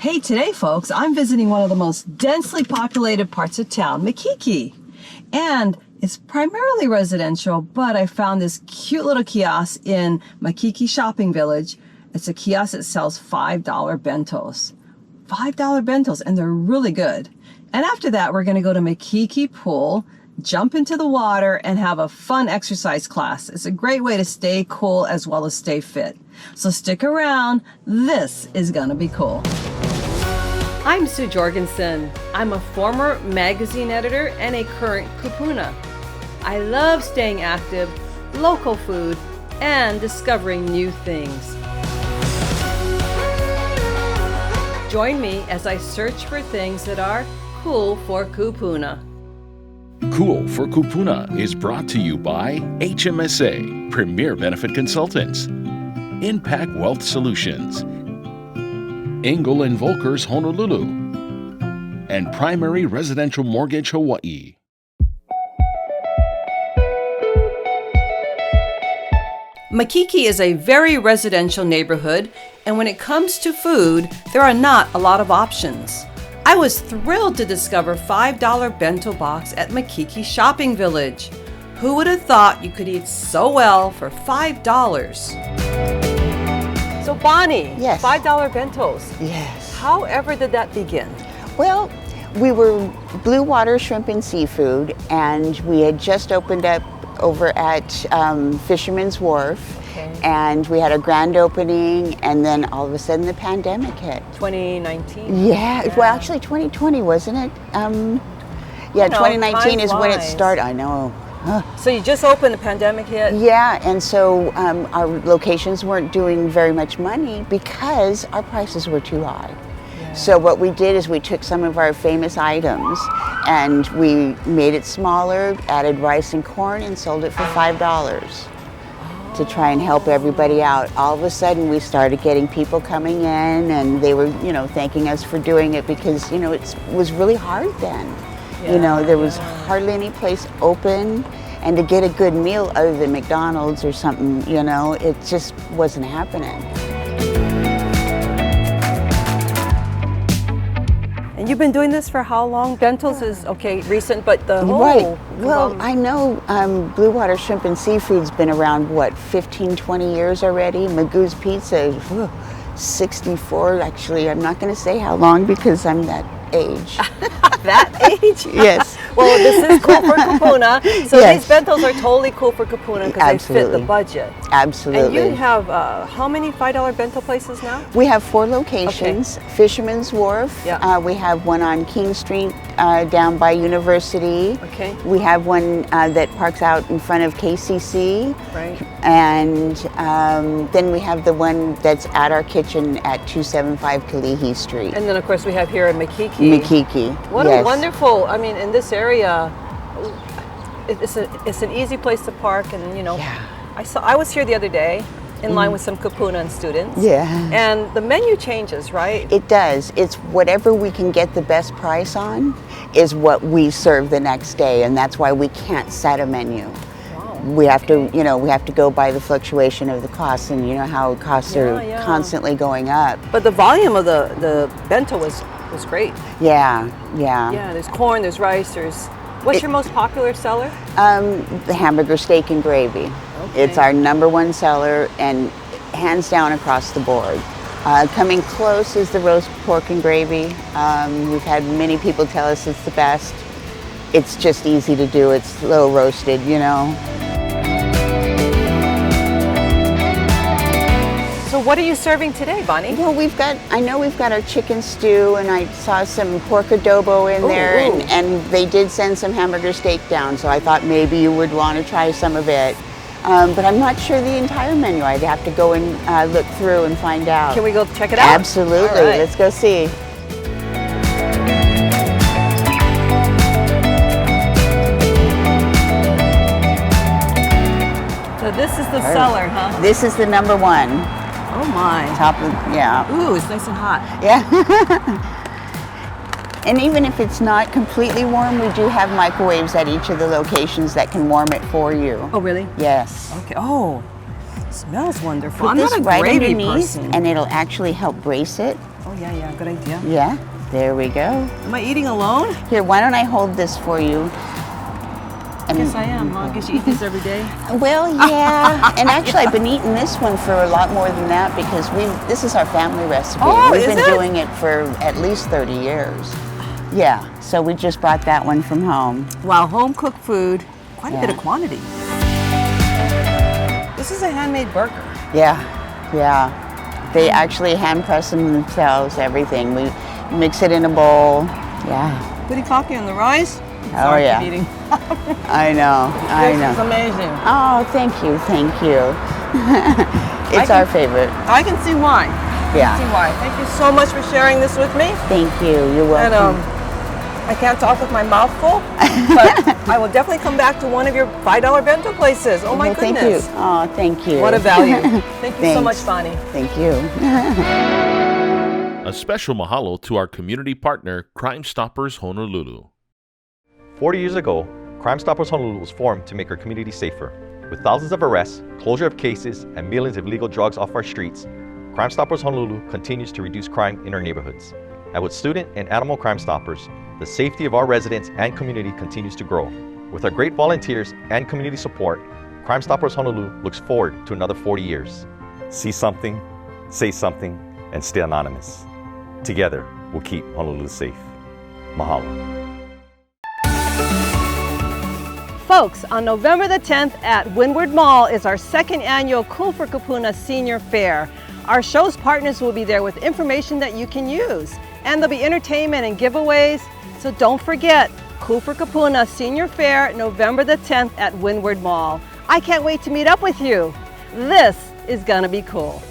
Hey, today, folks, I'm visiting one of the most densely populated parts of town, Makiki. And it's primarily residential, but I found this cute little kiosk in Makiki Shopping Village. It's a kiosk that sells $5 bentos. $5 bentos, and they're really good. And after that, we're going to go to Makiki Pool, jump into the water, and have a fun exercise class. It's a great way to stay cool as well as stay fit. So stick around. This is going to be cool. I'm Sue Jorgensen. I'm a former magazine editor and a current Kūpuna. I love staying active, local food, and discovering new things. Join me as I search for things that are cool for Kūpuna. Cool for Kūpuna is brought to you by HMSA, Premier Benefit Consultants, Impact Wealth Solutions, Engel & Volkers Honolulu, and Primary Residential Mortgage Hawaii. Makiki is a very residential neighborhood, and when it comes to food, there are not a lot of options. I was thrilled to discover $5 bento box at Makiki Shopping Village. Who would have thought you could eat so well for $5? So Bonnie, yes. $5 bentos. Yes. However did that begin? Well, we were Blue Water Shrimp and Seafood, and we had just opened up over at Fisherman's Wharf. Okay. And we had a grand opening, and then all of a sudden the pandemic hit. 2019? Yeah. Well, actually 2020, wasn't it? Yeah, 2019 is when it started. I know. So you just opened, the pandemic hit? Yeah, and so our locations weren't doing very much money because our prices were too high. Yeah. So what we did is we took some of our famous items and we made it smaller, added rice and corn, and sold it for $5 to try and help everybody out. All of a sudden we started getting people coming in, and they were, thanking us for doing it because, it was really hard then. Yeah, there was hardly any place open, and to get a good meal other than McDonald's or something, it just wasn't happening. And you've been doing this for how long? Bentos is, recent, but the whole... Right. Well, I know Blue Water Shrimp and Seafood's been around, 15, 20 years already. Magoo's Pizza, 64. Actually, I'm not going to say how long because I'm that age. That age? Yes. Well, this is cool for Kūpuna. So Yes. These bentos are totally cool for Kūpuna because they fit the budget. Absolutely. And you have how many $5 bento places now? We have 4 locations. Okay. Fisherman's Wharf. Yeah. We have one on King Street down by University. Okay. We have one that parks out in front of KCC. Right. And then we have the one that's at our kitchen at 275 Kalihi Street. And then, of course, we have here in Makiki. Makiki. What yes. a wonderful, in this area, it's an easy place to park, and Yeah. I was here the other day in line with some Kūpuna students. Yeah. And the menu changes, right? It does. It's whatever we can get the best price on is what we serve the next day, and that's why we can't set a menu. Wow. We have to, we have to go by the fluctuation of the costs, and how costs are constantly going up. But the volume of the bento was great. Yeah. Yeah, there's corn, there's rice, what's your most popular seller? The hamburger steak and gravy. Okay. It's our #1 seller, and hands down across the board. Coming close is the roast pork and gravy. We've had many people tell us it's the best. It's just easy to do. It's slow roasted, So what are you serving today, Bonnie? Well, I know we've got our chicken stew, and I saw some pork adobo in there, ooh. And they did send some hamburger steak down, so I thought maybe you would want to try some of it. But I'm not sure the entire menu. I'd have to go and look through and find out. Can we go check it out? Absolutely. All right. Let's go see. So this is the cellar, huh? This is the #1. Oh my. Top of, yeah. Ooh, it's nice and hot. Yeah. And even if it's not completely warm, we do have microwaves at each of the locations that can warm it for you. Oh, really? Yes. Okay. Oh, it smells wonderful. Put I'm this not a right gravy underneath, person. and it'll actually help brace it. Oh, yeah, good idea. Yeah, there we go. Am I eating alone? Here, why don't I hold this for you? I guess I am, huh? I guess you eat this every day? Well, yeah. And actually, I've been eating this one for a lot more than that because this is our family recipe. Oh, We've is been it? doing it for at least 30 years. Yeah, so we just brought that one from home. Wow, home-cooked food, quite a bit Yeah. of quantity. This is a handmade burger. Yeah, yeah. They actually hand press them themselves, everything. We mix it in a bowl. Yeah. Putting coffee on the rise? Oh, yeah. Keep eating. I know, I This is know. amazing. Oh, thank you, thank you. It's our favorite. I can see why. Yeah. See why. Thank you so much for sharing this with me. Thank you. You're And welcome. I can't talk with my mouth full, but I will definitely come back to one of your $5 bento places. Oh my Well, thank goodness. you. Oh, thank you. What a value. Thank you so much, Thanks. Bonnie. Thank you. A special mahalo to our community partner, Crime Stoppers Honolulu. 40 years ago, Crime Stoppers Honolulu was formed to make our community safer. With thousands of arrests, closure of cases, and millions of illegal drugs off our streets, Crime Stoppers Honolulu continues to reduce crime in our neighborhoods. And with student and animal crime stoppers, the safety of our residents and community continues to grow. With our great volunteers and community support, Crime Stoppers Honolulu looks forward to another 40 years. See something, say something, and stay anonymous. Together, we'll keep Honolulu safe. Mahalo. Folks, on November the 10th at Windward Mall is our second annual Cool for Kūpuna Senior Fair. Our show's partners will be there with information that you can use. And there'll be entertainment and giveaways. So don't forget, Cool for Kūpuna Senior Fair, November the 10th at Windward Mall. I can't wait to meet up with you. This is gonna be cool.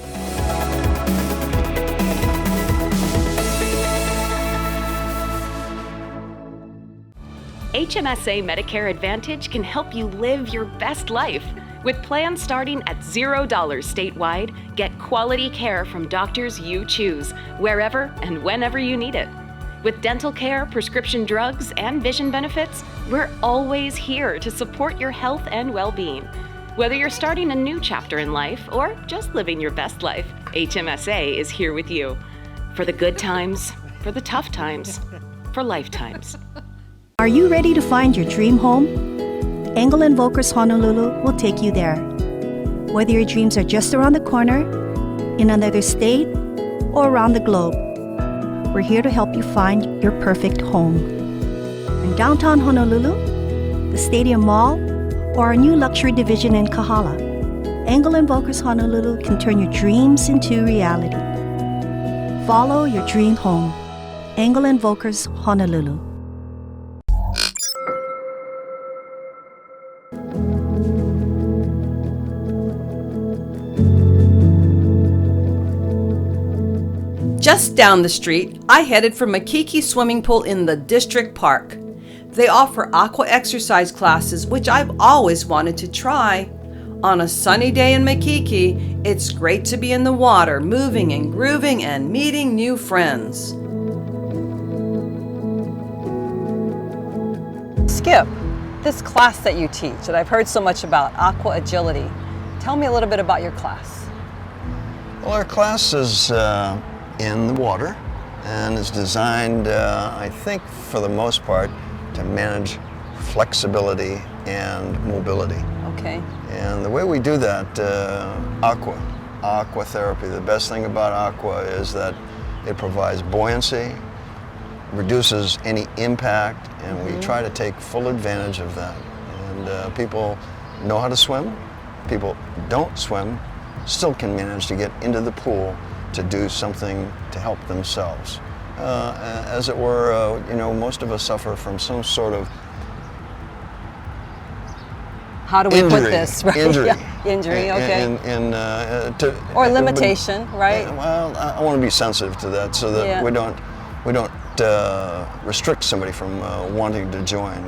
HMSA Medicare Advantage can help you live your best life. With plans starting at $0 statewide, get quality care from doctors you choose, wherever and whenever you need it. With dental care, prescription drugs, and vision benefits, we're always here to support your health and well-being. Whether you're starting a new chapter in life or just living your best life, HMSA is here with you. For the good times, for the tough times, for lifetimes. Are you ready to find your dream home? Angle Invokers Honolulu will take you there. Whether your dreams are just around the corner, in another state, or around the globe, we're here to help you find your perfect home. In downtown Honolulu, the Stadium Mall, or our new luxury division in Kahala, Angle Invokers Honolulu can turn your dreams into reality. Follow your dream home. Angle Invokers Honolulu. Just down the street, I headed for Makiki swimming pool in the district park. They offer aqua exercise classes, which I've always wanted to try. On a sunny day in Makiki, it's great to be in the water, moving and grooving and meeting new friends. Skip, this class that you teach that I've heard so much about, aqua agility, tell me a little bit about your class. Well, our class is in the water and is designed, I think, for the most part, to manage flexibility and mobility. Okay. And the way we do that, aqua therapy, the best thing about aqua is that it provides buoyancy, reduces any impact, and we try to take full advantage of that. And people know how to swim. People don't swim, still can manage to get into the pool to do something to help themselves. As it were, most of us suffer from some sort of How do we injury. put this? Right? Injury. Yeah. Injury, okay. Or limitation, right? Well, I want to be sensitive to that so that Yeah. we don't restrict somebody from wanting to join.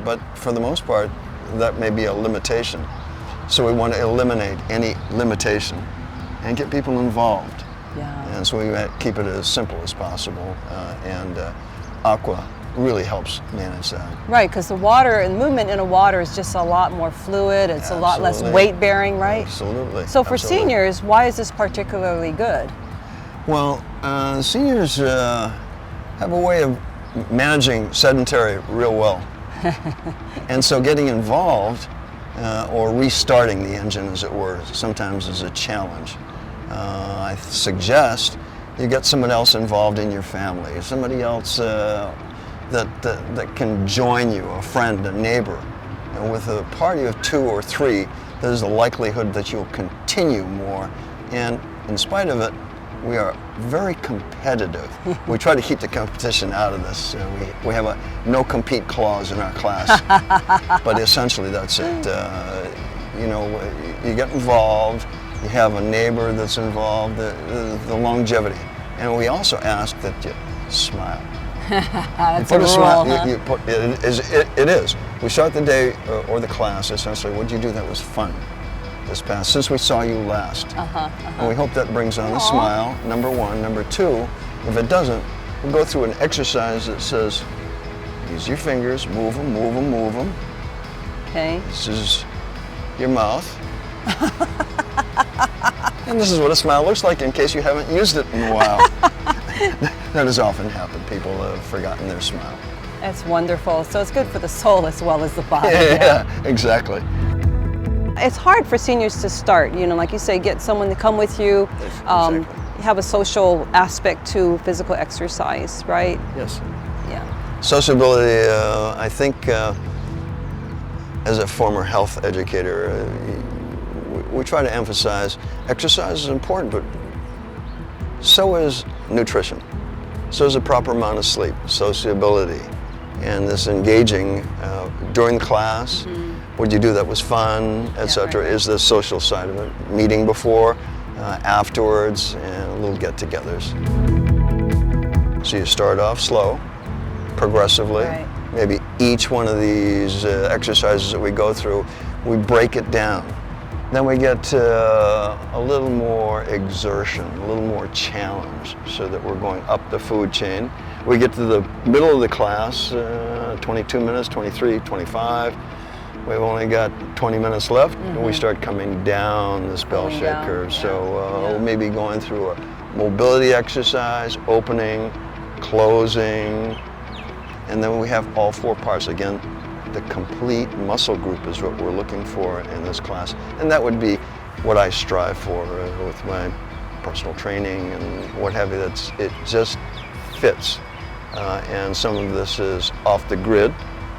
But for the most part, that may be a limitation. So we want to eliminate any limitation and get people involved. Yeah. And so we keep it as simple as possible. And aqua really helps manage that. Right, because the water and movement in a water is just a lot more fluid. It's a lot less Absolutely. weight bearing, right? Absolutely. So for Absolutely. seniors, why is this particularly good? Well, seniors have a way of managing sedentary real well. And so getting involved or restarting the engine, as it were, sometimes is a challenge. I suggest you get someone else involved in your family, somebody else that can join you, a friend, a neighbor. And with a party of 2 or 3, there's a likelihood that you'll continue more. And in spite of it, we are very competitive. We try to keep the competition out of this. We have a no compete clause in our class, but essentially that's it. You know, you get involved, you have a neighbor that's involved, the longevity. And we also ask that you smile. That's you put a smile. rule, huh? You put, it is. We start the day or the class essentially, what did you do that was fun this past, since we saw you last? And we hope that brings on a smile, number 1. Number 2, if it doesn't, we'll go through an exercise that says, use your fingers, move them, move them, move them. Okay. This is your mouth. And this is what a smile looks like in case you haven't used it in a while. That has often happened. People have forgotten their smile. That's wonderful. So it's good for the soul as well as the body. Yeah, exactly. It's hard for seniors to start, you know, like you say, get someone to come with you, Exactly. have a social aspect to physical exercise, right? Yes. Yeah. Sociability, I think, as a former health educator, we try to emphasize exercise is important, but so is nutrition. So is a proper amount of sleep, sociability, and this engaging during class. Would you do that was fun, etc. right. Is the social side of it. Meeting before, afterwards, and little get-togethers. So you start off slow, progressively. Right. Maybe each one of these exercises that we go through, we break it down. Then we get a little more exertion, a little more challenge, so that we're going up the food chain. We get to the middle of the class, 22 minutes, 23, 25. We've only got 20 minutes left, and we start coming down this bell-shaped down, curve. yeah, So we'll maybe going through a mobility exercise, opening, closing, and then we have all 4 parts. Again, the complete muscle group is what we're looking for in this class, and that would be what I strive for with my personal training and what have you. It just fits, and some of this is off the grid,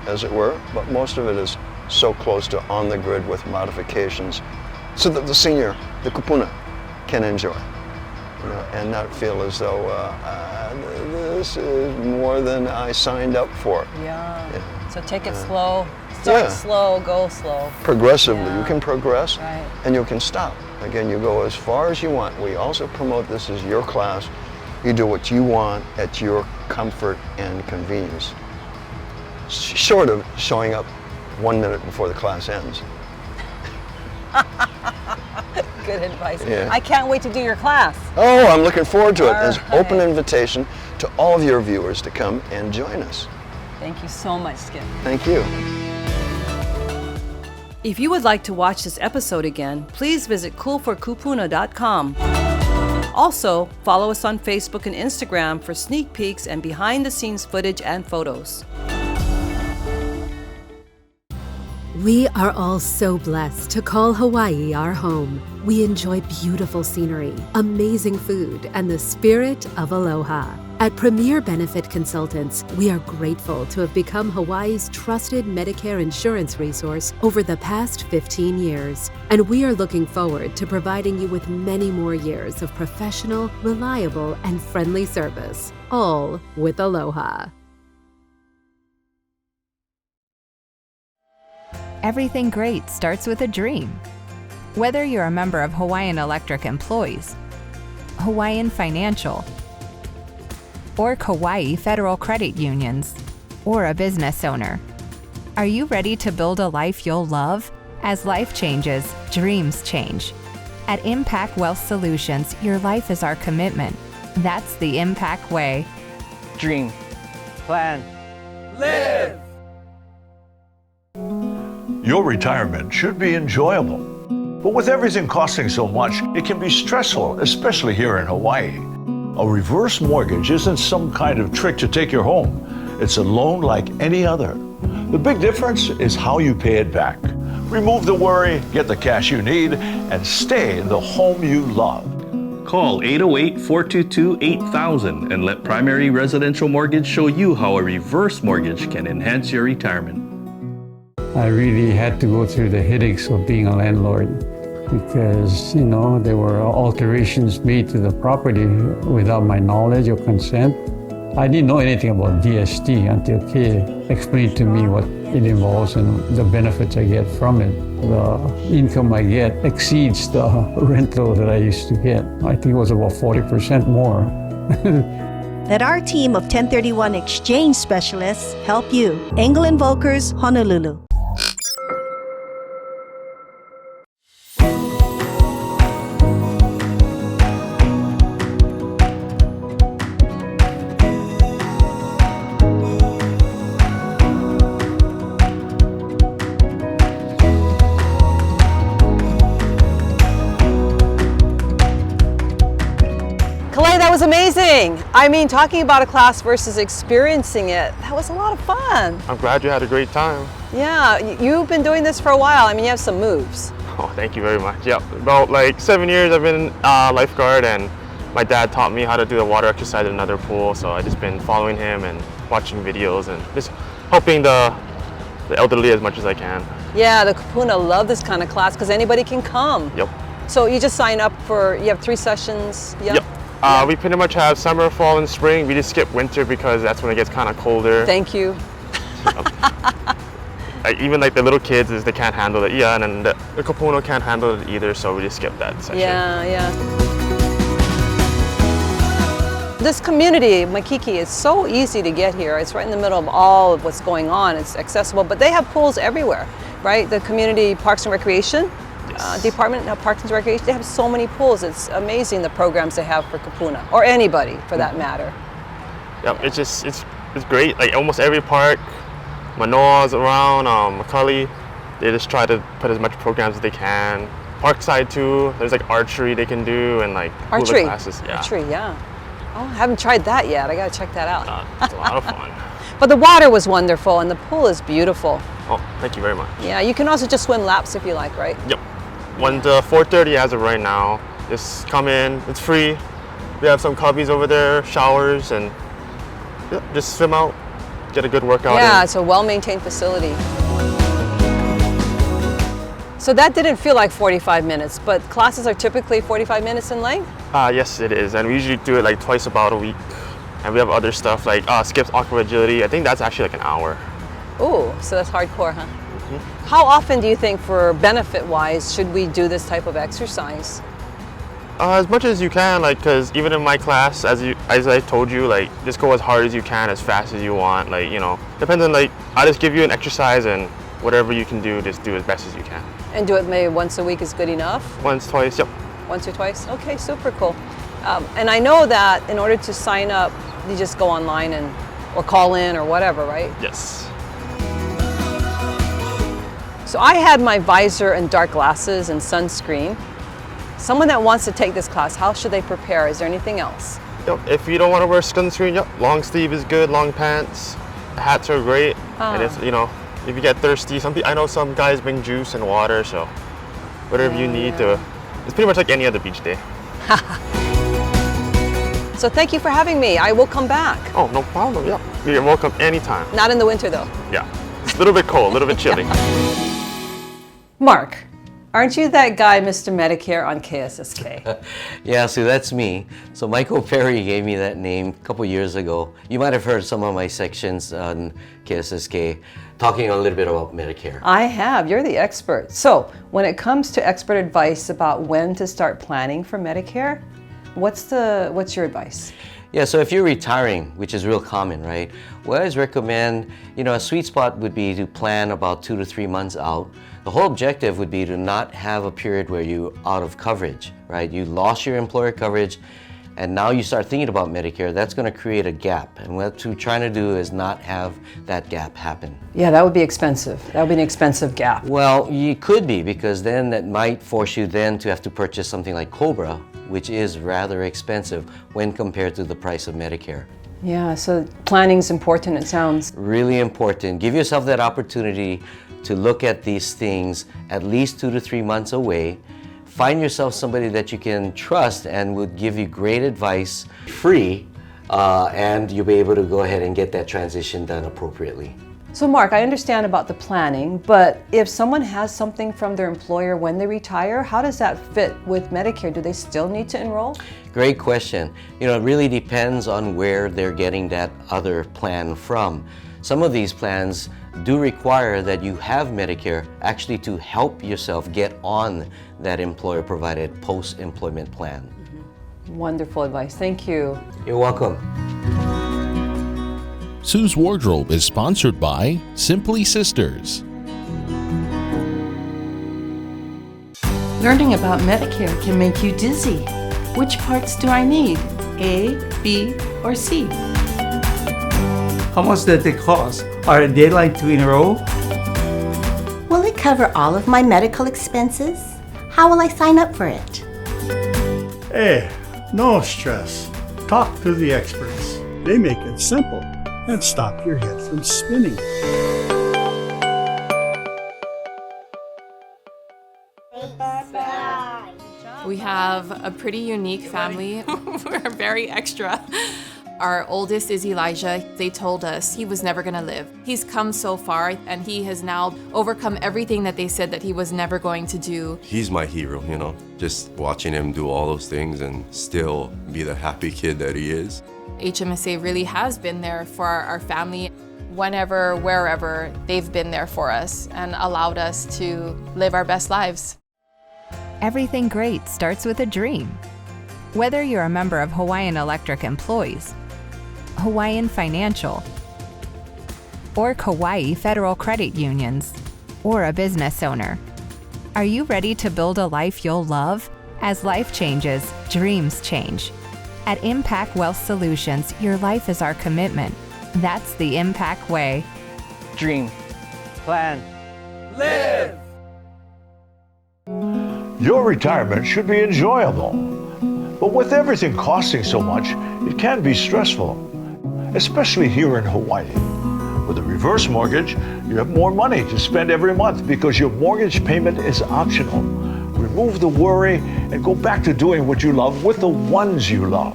as it were, but most of it is so close to on the grid with modifications, so that the senior, the Kūpuna, can enjoy, you know, and not feel as though this is more than I signed up for. Yeah. So take it slow. Start slow, go slow. Progressively, you Yeah. can progress, Right. and you can stop. Again, you go as far as you want. We also promote this as your class. You do what you want at your comfort and convenience, short of showing up 1 minute before the class ends. Good advice. Yeah. I can't wait to do your class. Oh, I'm looking forward to it. All As right. open invitation to all of your viewers to come and join us. Thank you so much, Skip. Thank you. If you would like to watch this episode again, please visit coolforkūpuna.com. Also, follow us on Facebook and Instagram for sneak peeks and behind-the-scenes footage and photos. We are all so blessed to call Hawaii our home. We enjoy beautiful scenery, amazing food, and the spirit of aloha. At Premier Benefit Consultants, we are grateful to have become Hawaii's trusted Medicare insurance resource over the past 15 years. And we are looking forward to providing you with many more years of professional, reliable, and friendly service, all with aloha. Everything great starts with a dream. Whether you're a member of Hawaiian Electric Employees, Hawaiian Financial, or Kauai Federal Credit Unions, or a business owner, are you ready to build a life you'll love? As life changes, dreams change. At Impact Wealth Solutions, your life is our commitment. That's the Impact way. Dream. Plan. Live! Your retirement should be enjoyable. But with everything costing so much, it can be stressful, especially here in Hawaii. A reverse mortgage isn't some kind of trick to take your home. It's a loan like any other. The big difference is how you pay it back. Remove the worry, get the cash you need, and stay in the home you love. Call 808-422-8000 and let Primary Residential Mortgage show you how a reverse mortgage can enhance your retirement. I really had to go through the headaches of being a landlord because, there were alterations made to the property without my knowledge or consent. I didn't know anything about DST until Kay explained to me what it involves and the benefits I get from it. The income I get exceeds the rental that I used to get. I think it was about 40% more. Let our team of 1031 exchange specialists help you. Engel & Volkers, Honolulu. That was amazing. I mean, talking about a class versus experiencing it, that was a lot of fun. I'm glad you had a great time. Yeah, you've been doing this for a while. I mean, you have some moves. Oh, thank you very much. Yeah, about like 7 years I've been lifeguard, and my dad taught me how to do the water exercise in another pool, so I've just been following him and watching videos and just helping the elderly as much as I can. Yeah, the Kūpuna love this kind of class because anybody can come. Yep. So you just sign up you have 3 sessions? Yep. We pretty much have summer, fall, and spring. We just skip winter because that's when it gets kind of colder. Thank you. Even like the little kids, they can't handle it. Yeah, and then the Kūpuna can't handle it either, so we just skip that section. Yeah. This community, Makiki, is so easy to get here. It's right in the middle of all of what's going on. It's accessible, but they have pools everywhere, right? The Community Parks and Recreation Department of Parks and Recreation, they have so many pools. It's amazing the programs they have for Kūpuna, or anybody for that matter. Yep, it's great. Like almost every park, Manoa's around, Makiki, they just try to put as much programs as they can. Parkside too, there's like archery they can do and like hula classes. Yeah. Archery, yeah. Oh, I haven't tried that yet. I gotta check that out. It's a lot of fun. But the water was wonderful and the pool is beautiful. Oh, thank you very much. Yeah, you can also just swim laps if you like, right? Yep. 1 to 4:30 as of right now. Just come in, it's free. We have some cubbies over there, showers, and just swim out, get a good workout in. Yeah, it's a well-maintained facility. So that didn't feel like 45 minutes, but classes are typically 45 minutes in length? Yes, it is, and we usually do it like twice about a week. And we have other stuff like skips, aqua agility. I think that's actually like an hour. Ooh, so that's hardcore, huh? How often do you think, for benefit-wise, should we do this type of exercise? As much as you can, like, because even in my class, as I told you, like, just go as hard as you can, as fast as you want. Like, depends on, like, I just give you an exercise and whatever you can do, just do as best as you can. And do it maybe once a week is good enough? Once, twice, yep. Once or twice? Okay, super cool. And I know that in order to sign up, you just go online or call in or whatever, right? Yes. So I had my visor and dark glasses and sunscreen. Someone that wants to take this class, how should they prepare? Is there anything else? Yep. If you don't want to wear sunscreen, yep, long sleeve is good, long pants. The hats are great. And it's, if you get thirsty, I know some guys bring juice and water, so whatever you need to, it's pretty much like any other beach day. So thank you for having me. I will come back. Oh, no problem, yeah. You're welcome anytime. Not in the winter though. Yeah, it's a little bit cold, a little bit chilly. Mark, aren't you that guy, Mr. Medicare on KSSK? Yeah, so that's me. So Michael Perry gave me that name a couple years ago. You might have heard some of my sections on KSSK talking a little bit about Medicare. I have. You're the expert. So when it comes to expert advice about when to start planning for Medicare, what's your advice? Yeah, so if you're retiring, which is real common, right? We always recommend, a sweet spot would be to plan about 2 to 3 months out. The whole objective would be to not have a period where you're out of coverage, right? You lost your employer coverage and now you start thinking about Medicare. That's going to create a gap. And what we're trying to do is not have that gap happen. Yeah, that would be expensive. That would be an expensive gap. Well, you could be, because then that might force you then to have to purchase something like Cobra, which is rather expensive when compared to the price of Medicare. Yeah, so planning's important, it sounds. Really important. Give yourself that opportunity to look at these things at least 2 to 3 months away. Find yourself somebody that you can trust and would give you great advice free, and you'll be able to go ahead and get that transition done appropriately. So Mark, I understand about the planning, but if someone has something from their employer when they retire, how does that fit with Medicare? Do they still need to enroll? Great question. You know, it really depends on where they're getting that other plan from. Some of these plans do require that you have Medicare actually to help yourself get on that employer-provided post-employment plan. Wonderful advice. Thank you. You're welcome. Sue's Wardrobe is sponsored by Simply Sisters. Learning about Medicare can make you dizzy. Which parts do I need? A, B, or C? How much does it cost? Are a deadline to enroll? Will it cover all of my medical expenses? How will I sign up for it? Hey, no stress. Talk to the experts. They make it simple and stop your head from spinning. We have a pretty unique family. We're very extra. Our oldest is Elijah. They told us he was never gonna live. He's come so far and he has now overcome everything that they said that he was never going to do. He's my hero, you know, just watching him do all those things and still be the happy kid that he is. HMSA really has been there for our family. Whenever, wherever, they've been there for us and allowed us to live our best lives. Everything great starts with a dream. Whether you're a member of Hawaiian Electric employees, Hawaiian Financial, or Kauai Federal Credit Unions, or a business owner, are you ready to build a life you'll love? As life changes, dreams change. At Impact Wealth Solutions, your life is our commitment. That's the Impact way. Dream. Plan. Live! Your retirement should be enjoyable. But with everything costing so much, it can be stressful, especially here in Hawaii. With a reverse mortgage, you have more money to spend every month because your mortgage payment is optional. Remove the worry and go back to doing what you love with the ones you love.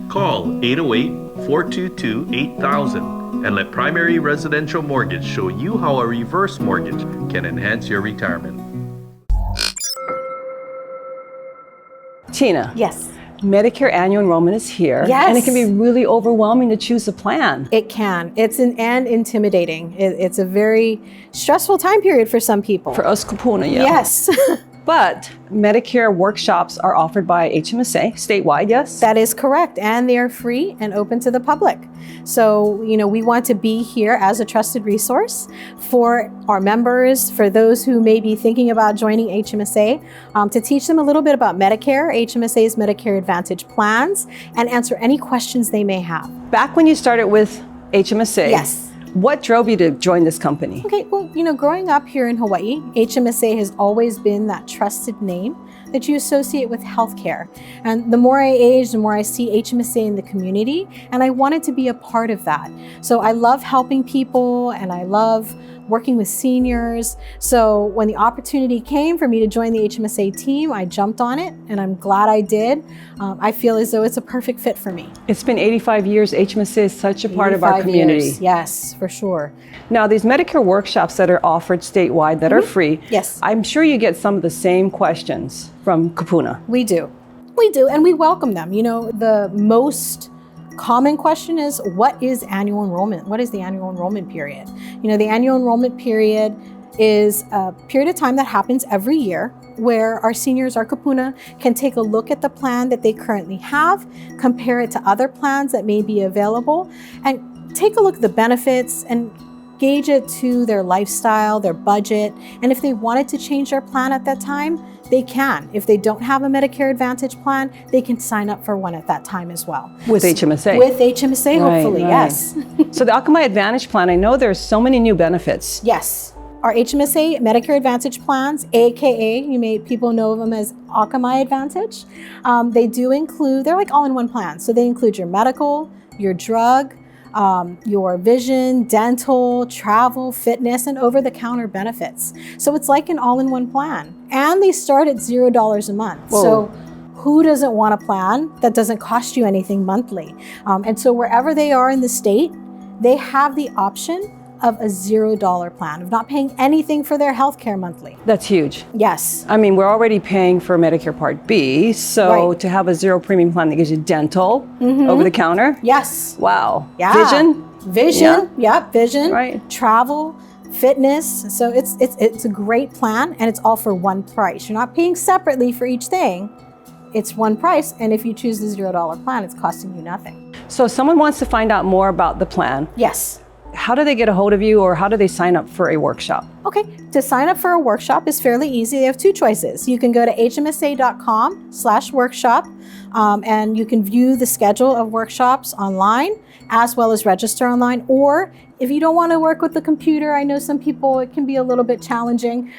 Call 808-422-8000 and let Primary Residential Mortgage show you how a reverse mortgage can enhance your retirement. Tina. Yes. Medicare annual enrollment is here. Yes. And it can be really overwhelming to choose a plan. It can. And intimidating. It's a very stressful time period for some people. For us Kūpuna, yeah. Yes. But Medicare workshops are offered by HMSA statewide, yes? That is correct. And they are free and open to the public. So, we want to be here as a trusted resource for our members, for those who may be thinking about joining HMSA, to teach them a little bit about Medicare, HMSA's Medicare Advantage plans, and answer any questions they may have. Back when you started with HMSA, yes. What drove you to join this company? Okay, well, growing up here in Hawaii, HMSA has always been that trusted name that you associate with healthcare. And the more I age, the more I see HMSA in the community, and I wanted to be a part of that. So I love helping people, and I love working with seniors. So when the opportunity came for me to join the HMSA team, I jumped on it, and I'm glad I did. I feel as though it's a perfect fit for me. It's been 85 years. HMSA is such a part of our community. Years. Yes, for sure. Now, these Medicare workshops that are offered statewide that are free, yes, I'm sure you get some of the same questions from Kūpuna. We do, and we welcome them. The most common question is, what is annual enrollment? What is the annual enrollment period? The annual enrollment period is a period of time that happens every year where our seniors, our Kūpuna, can take a look at the plan that they currently have, compare it to other plans that may be available, and take a look at the benefits and gauge it to their lifestyle, their budget, and if they wanted to change their plan at that time, they can. If they don't have a Medicare Advantage plan, they can sign up for one at that time as well. With HMSA? With HMSA, hopefully, right. yes. So the Akamai Advantage plan, I know there's so many new benefits. Yes. our HMSA Medicare Advantage plans, aka people know them as Akamai Advantage. They do include, they're like all-in-one plans. So they include your medical, your drug, your vision, dental, travel, fitness, and over-the-counter benefits. So it's like an all-in-one plan. And they start at $0 a month. Whoa. So who doesn't want a plan that doesn't cost you anything monthly? And so wherever they are in the state, they have the option of a $0 plan, of not paying anything for their healthcare monthly. That's huge. Yes. I mean, we're already paying for Medicare Part B, so Right. to have a zero premium plan that gives you dental, Mhm. over the counter. Yes. Wow. Yeah. Vision. Vision. Yep. Vision. Right. Travel, fitness. So it's a great plan, and it's all for one price. You're not paying separately for each thing. It's one price, and if you choose the $0 plan, it's costing you nothing. So if someone wants to find out more about the plan, Yes. how do they get a hold of you, or how do they sign up for a workshop? Okay, to sign up for a workshop is fairly easy. They have two choices. You can go to hmsa.com/workshop, and you can view the schedule of workshops online as well as register online. Or if you don't want to work with the computer, I know some people, it can be a little bit challenging.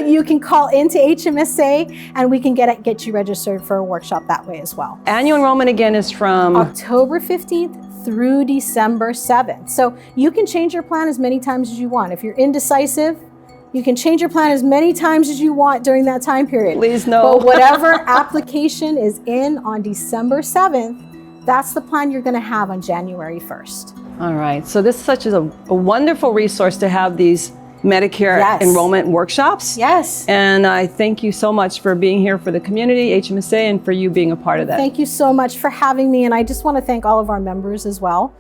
You can call into HMSA and we can get you registered for a workshop that way as well. Annual enrollment again is from October 15th through December 7th. So you can change your plan as many times as you want. If you're indecisive, you can change your plan as many times as you want during that time period. Please no. But whatever application is in on December 7th, that's the plan you're going to have on January 1st. All right. So this is such a wonderful resource to have these Medicare Yes. enrollment workshops. Yes. And I thank you so much for being here for the community, HMSA, and for you being a part of that. Thank you so much for having me. And I just want to thank all of our members as well.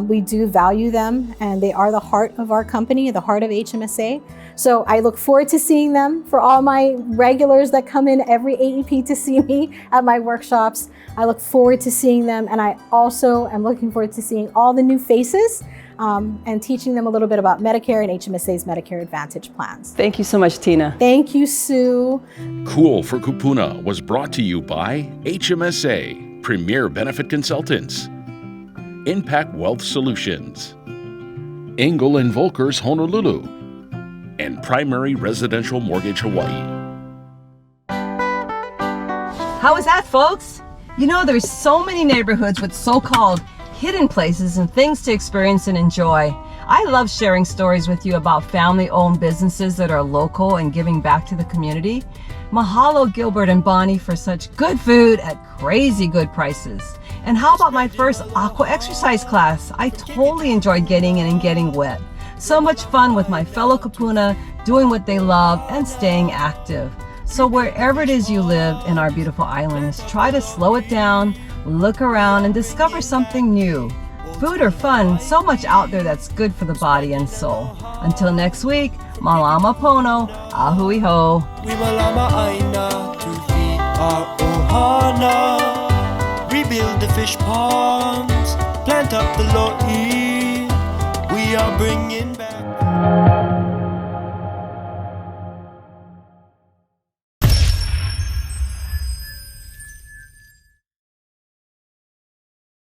We do value them, and they are the heart of our company, the heart of HMSA. So I look forward to seeing them. For all my regulars that come in every AEP to see me at my workshops, I look forward to seeing them. And I also am looking forward to seeing all the new faces and teaching them a little bit about Medicare and HMSA's Medicare Advantage plans. Thank you so much, Tina. Thank you, Sue. Cool for Kūpuna was brought to you by HMSA, Premier Benefit Consultants, Impact Wealth Solutions, Engel & Volkers Honolulu, and Primary Residential Mortgage Hawaii. How was that, folks? You know, there's so many neighborhoods with so-called hidden places and things to experience and enjoy. I love sharing stories with you about family-owned businesses that are local and giving back to the community. Mahalo, Gilbert and Bonnie, for such good food at crazy good prices. And how about my first aqua exercise class? I totally enjoyed getting in and getting wet. So much fun with my fellow Kūpuna, doing what they love and staying active. So wherever it is you live in our beautiful islands, try to slow it down, look around, and discover something new. Food or fun, so much out there that's good for the body and soul. Until next week, malama pono, ahui ho. We malama aina to feed our ohana. Rebuild the fish ponds, plant up the lo'i. We are bringing back